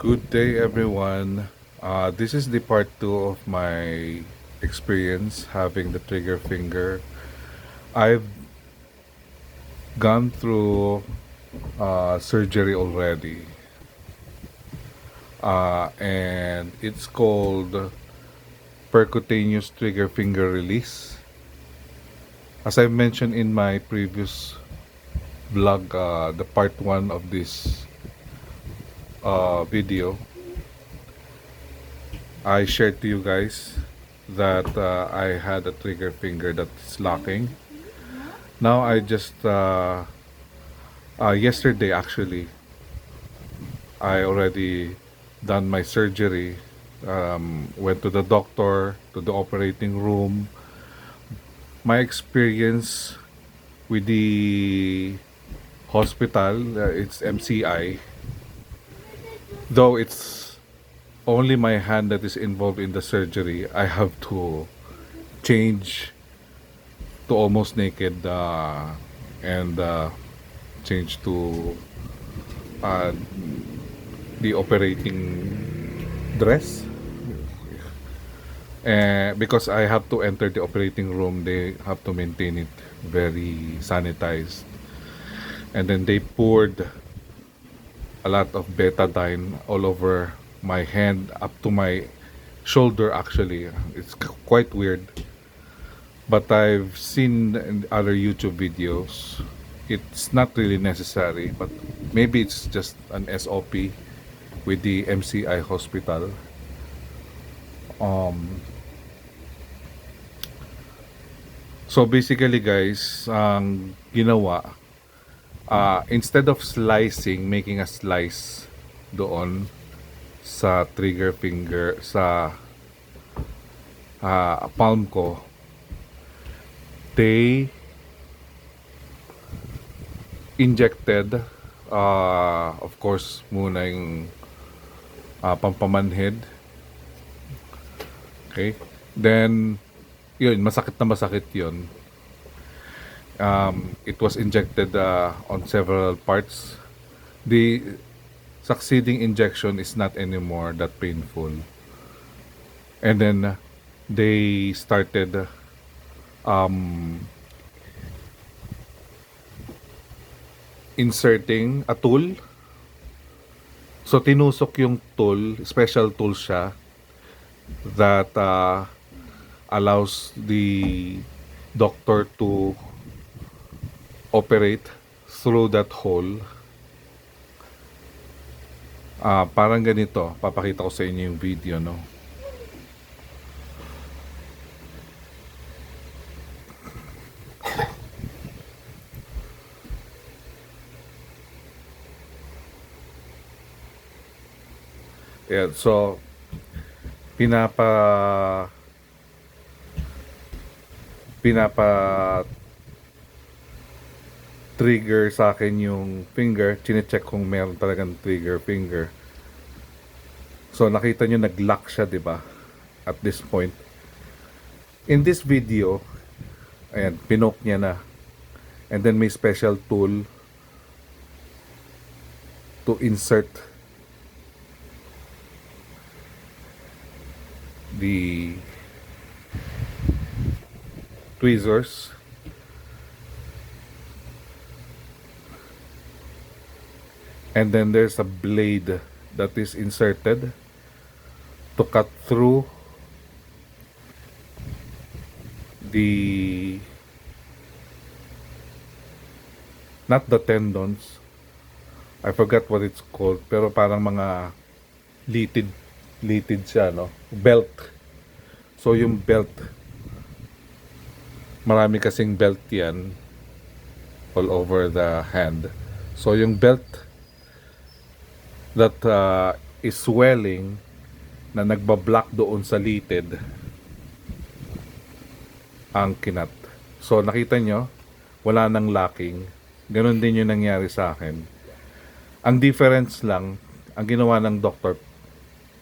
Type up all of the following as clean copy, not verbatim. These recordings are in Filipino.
Good day, everyone. This is the part two of my experience having the trigger finger. I've gone through surgery already, and it's called percutaneous trigger finger release. As I mentioned in my previous vlog, the part one of this video, I shared to you guys that I had a trigger finger that's locking. Now I just yesterday actually I already done my surgery. Went to the doctor, to the operating room. My experience with the hospital, it's MCI. Though it's only my hand that is involved in the surgery, I have to change to almost naked and change to uh, the operating dress. Because I have to enter the operating room, they have to maintain it very sanitized. And then they poured a lot of betadine all over my hand up to my shoulder actually. It's quite weird. But I've seen in other YouTube videos, it's not really necessary, but maybe it's just an SOP with the MCI hospital. So basically guys, ang ginawa, instead of slicing, making a slice doon sa trigger finger, sa palm ko, they injected, of course, muna yung pampamanhid. Okay? Then, yun, masakit na masakit yun. It was injected on several parts. The succeeding injection is not anymore that painful. And then, they started inserting a tool. So tinusok yung tool, special tool siya that allows the doctor to operate through that hole. Parang ganito, papakita ko sa inyo yung video, no? Yeah, so pinapa trigger sa akin yung finger, chine-check kung meron talagang trigger finger. So nakita nyo nag-lock siya, 'di ba? At this point. In this video, ayan, pinoke niya na. And then may special tool to insert the tweezers. And then there's a blade that is inserted to cut through the, not the tendons, I forgot what it's called, pero parang mga litid siya, no? Belt. So yung belt, marami kasing belt yan all over the hand. So yung belt that is swelling na nagbablock doon sa litid ang kinat. So nakita nyo, wala nang locking. Ganon din yung nangyari sa akin. Ang difference lang, ang ginawa ng doktor,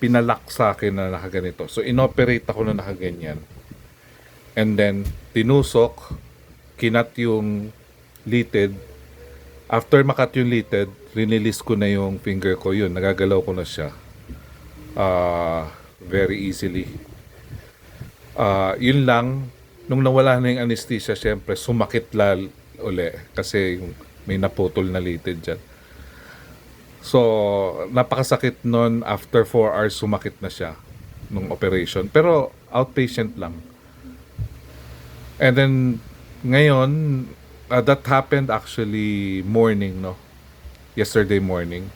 pinalock sa akin na nakaganito. So inoperate ako na nakaganyan. And then tinusok, kinat yung litid. After makat yung litid, rinilis ko na yung finger ko, yun, nagagalaw ko na siya. very easily. Yun lang, nung nawala na yung anesthesia, syempre sumakit uli kasi may naputol na litid dyan. So, napakasakit nun. After 4 hours, sumakit na siya nung operation. Pero outpatient lang. And then, ngayon, that happened actually morning, no? Yesterday morning.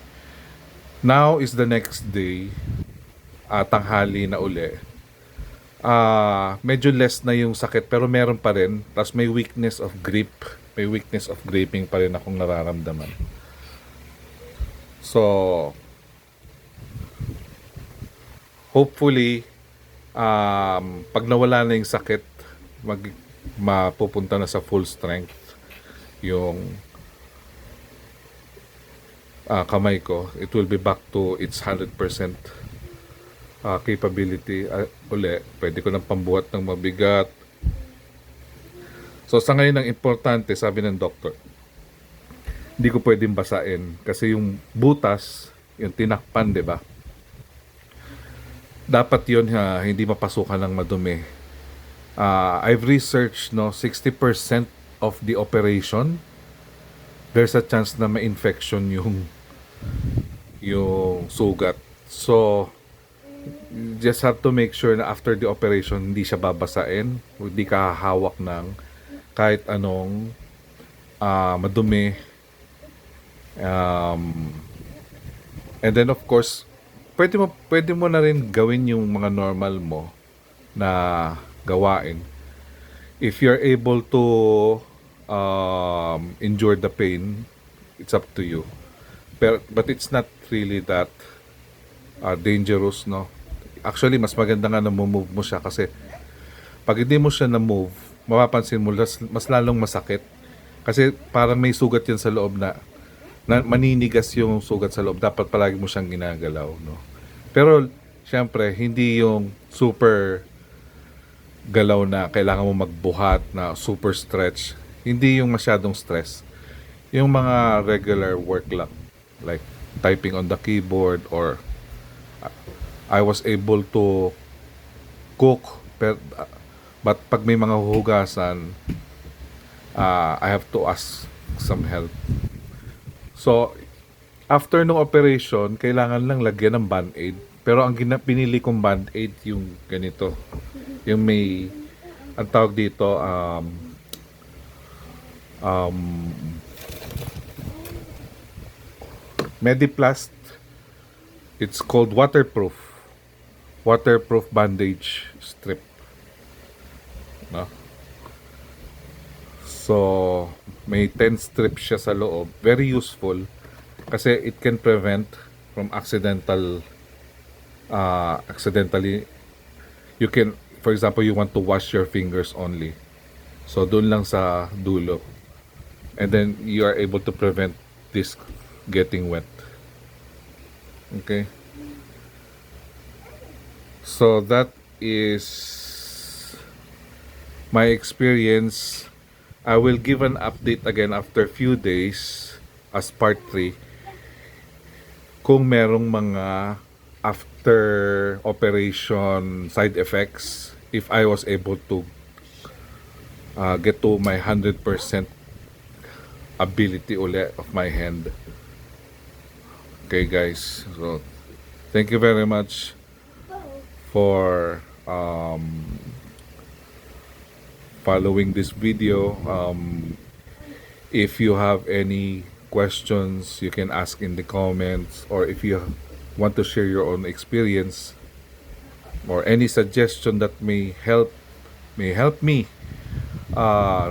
Now is the next day, tanghali na uli. Medyo less na yung sakit pero meron pa rin. Tapos may weakness of grip. May weakness of gripping pa rin akong nararamdaman. So, hopefully, pag nawala na yung sakit, mapupunta na sa full strength yung kamay ko. It will be back to its 100% capability uli. Pwede ko nang pambuhat ng mabigat. So, sa ngayon ang importante, sabi ng doktor, hindi ko pwedeng basain kasi yung butas, yung tinakpan, di ba? Dapat yun hindi mapasukan ng madumi. I've researched, no, 60% of the operation, there's a chance na ma-infection yung sugat. So, you just have to make sure na after the operation, hindi siya babasain, hindi ka hahawak ng kahit anong madumi. And then of course, pwede mo na rin gawin yung mga normal mo na gawain. If you're able to endure the pain, it's up to you. But it's not really that dangerous, no? Actually, mas maganda nga na move mo siya kasi pag hindi mo siya na-move, mapapansin mo mas lalong masakit. Kasi parang may sugat yan sa loob na maninigas yung sugat sa loob. Dapat palagi mo siyang ginagalaw, no? Pero, syempre, hindi yung super galaw na kailangan mo magbuhat na super stretch. Hindi yung masyadong stress. Yung mga regular work lang. Like, typing on the keyboard or I was able to cook. But pag may mga huhugasan, I have to ask some help. So, after nung operation, kailangan lang lagyan ng band-aid. Pero ang pinili kong band-aid yung ganito. Yung may, ang tawag dito, Mediplast. It's called waterproof. Waterproof bandage strip. No? So, may 10 strips siya sa loob. Very useful kasi it can prevent from accidentally you can, for example, you want to wash your fingers only. So, dun lang sa dulo. And then, you are able to prevent this getting wet. Okay? So, that is my experience. I will give an update again after few days as part 3 kung merong mga after operation side effects, if I was able to get to my 100% ability uli of my hand. Okay guys, so thank you very much for following this video. If you have any questions, you can ask in the comments, or if you want to share your own experience or any suggestion that may help me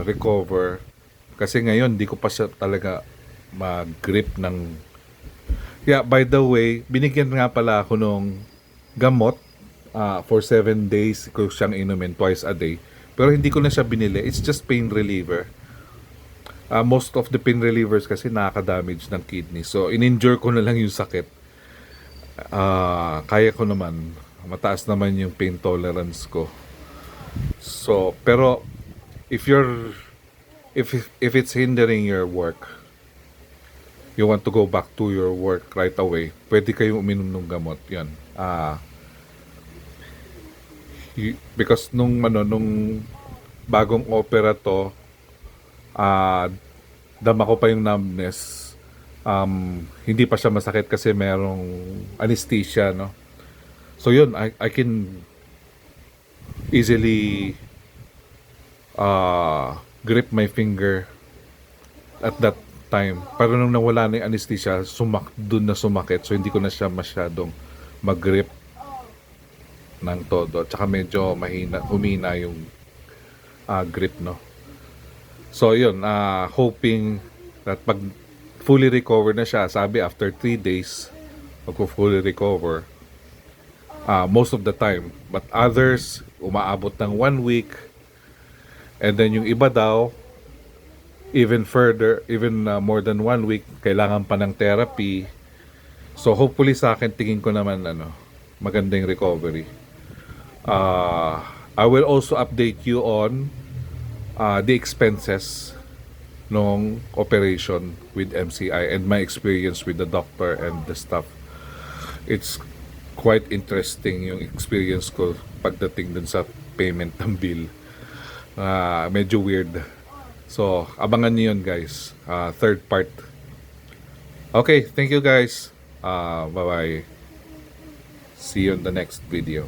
recover. Kasi ngayon di ko pa siya talaga mag-grip ng. Yeah, by the way, binigyan nga pala ako nung gamot for 7 days ko siyang inumin twice a day. Pero hindi ko na siya binili. It's just pain reliever. Most of the pain relievers kasi nakaka-damage ng kidney. So, in-endure ko na lang yung sakit. Kaya ko naman. Mataas naman yung pain tolerance ko. So, pero if it's hindering your work, you want to go back to your work right away, pwede kayong uminom ng gamot. Yan. Because nung bagong opera to, dama ko pa yung numbness. Hindi pa siya masakit kasi merong anesthesia, no? So yun, I can easily grip my finger at that time. Pero nung nawala na yung anesthesia, dun na sumakit. So hindi ko na siya masyadong mag-grip ng todo. Tsaka medyo humina yung grip, no? So yun, hoping that pag fully recover na siya, sabi after 3 days, fully recover, most of the time. But others, umaabot ng 1 week. And then yung iba daw, even further, even more than 1 week, kailangan pa ng therapy. So hopefully sa akin, tingin ko naman maganda yung recovery. I will also update you on the expenses nung operation with MCI and my experience with the doctor and the staff. It's quite interesting yung experience ko pagdating dun sa payment ng bill. Medyo weird. So, abangan niyo yun, guys. Third part. Okay, thank you guys. Bye-bye. See you in the next video.